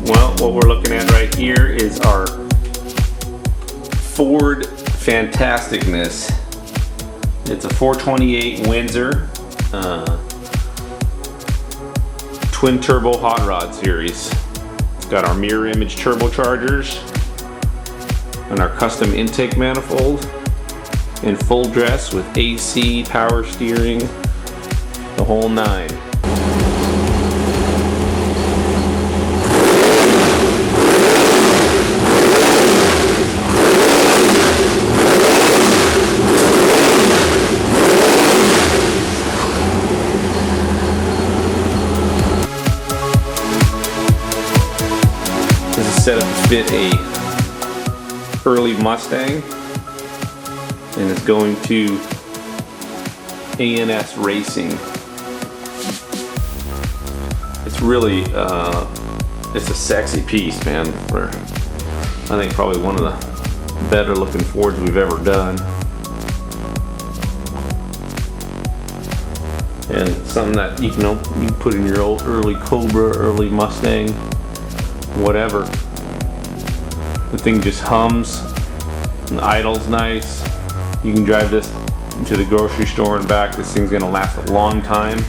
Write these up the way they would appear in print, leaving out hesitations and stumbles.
Well, what we're looking at right here is our Ford Fantasticness. It's a 428 Windsor twin turbo hot rod series. It's got our mirror image turbochargers and our custom intake manifold in full dress with AC, power steering, the whole nine. This is set up to fit a early Mustang, and it's going to ANS Racing. It's really it's a sexy piece, man. I think probably one of the better looking Fords we've ever done, and something that you can put in your old early Cobra, early Mustang, whatever. The thing just hums and idles nice. You can drive this to the grocery store and back. This thing's gonna last a long time.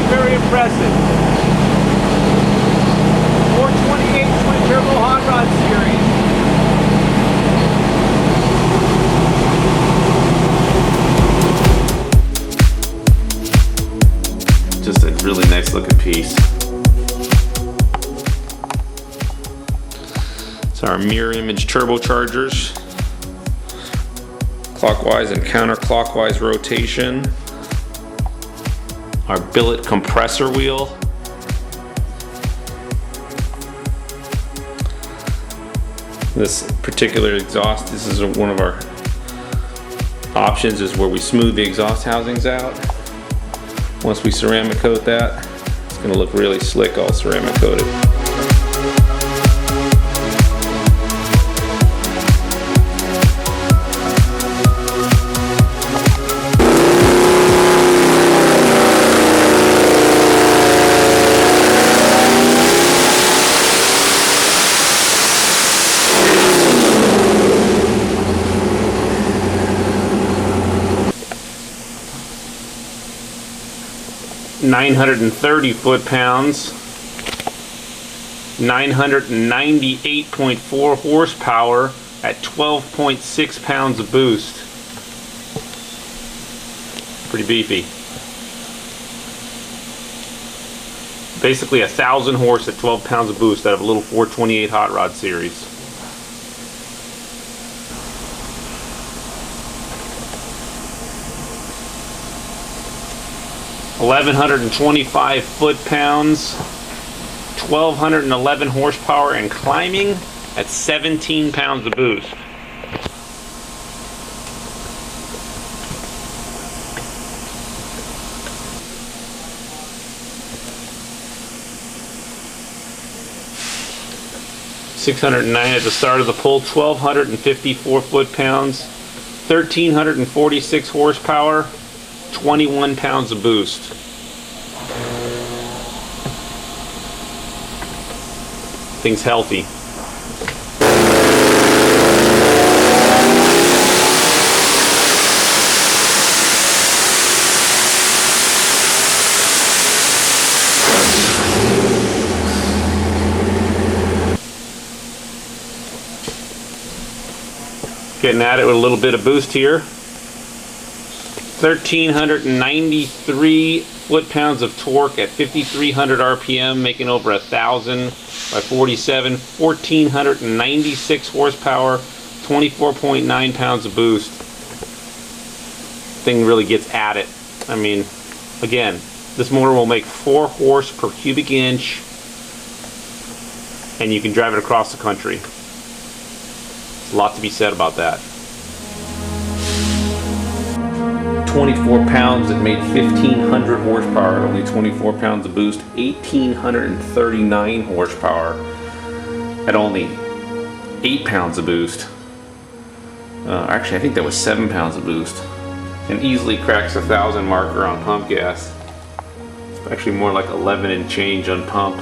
Very impressive. 428 twin turbo hot rod series. Just a really nice looking piece. It's our mirror image turbochargers, clockwise and counterclockwise rotation. Our billet compressor wheel. This particular exhaust, this is one of our options, is where we smooth the exhaust housings out. Once we ceramic coat that, it's going to look really slick all ceramic coated. 930 foot-pounds, 998.4 horsepower at 12.6 pounds of boost. Pretty beefy. Basically 1,000 horse at 12 pounds of boost out of a little 428 hot rod series. $1,125 foot-pounds, 1,211 horsepower and climbing at 17 pounds of boost. $609 at the start of the pull, 1,254 foot-pounds, 1,346 horsepower, 21 pounds of boost. Thing's healthy. Getting at it with a little bit of boost here. 1,393 foot-pounds of torque at 5,300 RPM, making over 1,000 by 47. 1,496 horsepower, 24.9 pounds of boost. Thing really gets at it. I mean, again, this motor will make 4 horse per cubic inch, and you can drive it across the country. There's a lot to be said about that. 24 pounds, it made 1,500 horsepower, only 24 pounds of boost. 1,839 horsepower at only 8 pounds of boost. Actually, I think that was 7 pounds of boost. And easily cracks 1,000 marker on pump gas. It's actually more like 11 and change on pump.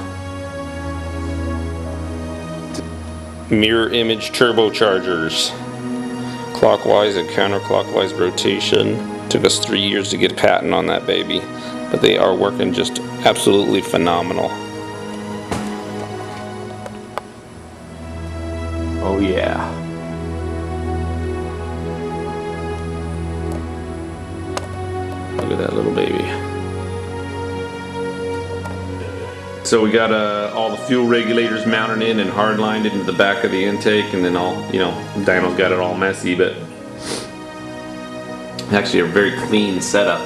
Mirror image turbochargers. Clockwise and counterclockwise rotation. Took us 3 years to get a patent on that baby, but they are working just absolutely phenomenal. Oh yeah. Look at that little baby. So we got all the fuel regulators mounted in and hard lined into the back of the intake, and then Dyno's got it all messy, but actually a very clean setup.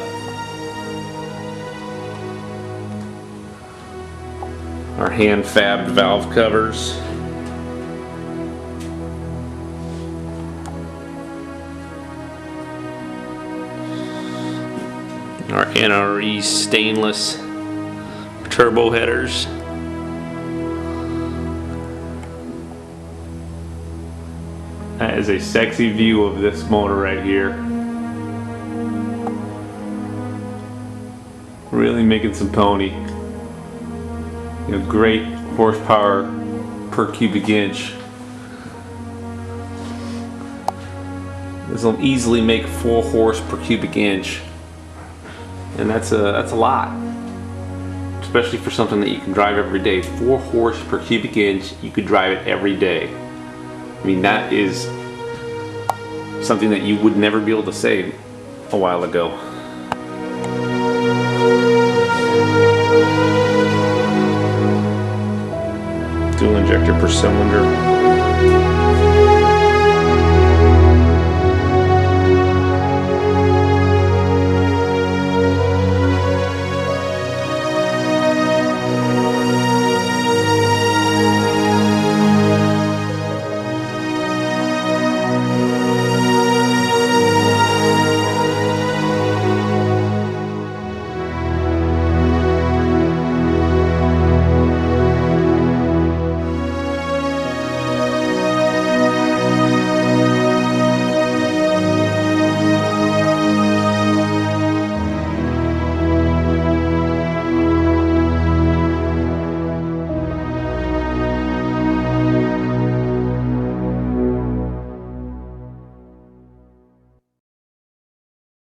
Our hand fabbed valve covers. Our NRE stainless turbo headers. That is a sexy view of this motor right here. Really making some pony. Great horsepower per cubic inch. This will easily make 4 horse per cubic inch, and that's a lot, especially for something that you can drive every day. 4 horse per cubic inch, you could drive it every day. I mean, that is something that you would never be able to say a while ago. Dual injector per cylinder.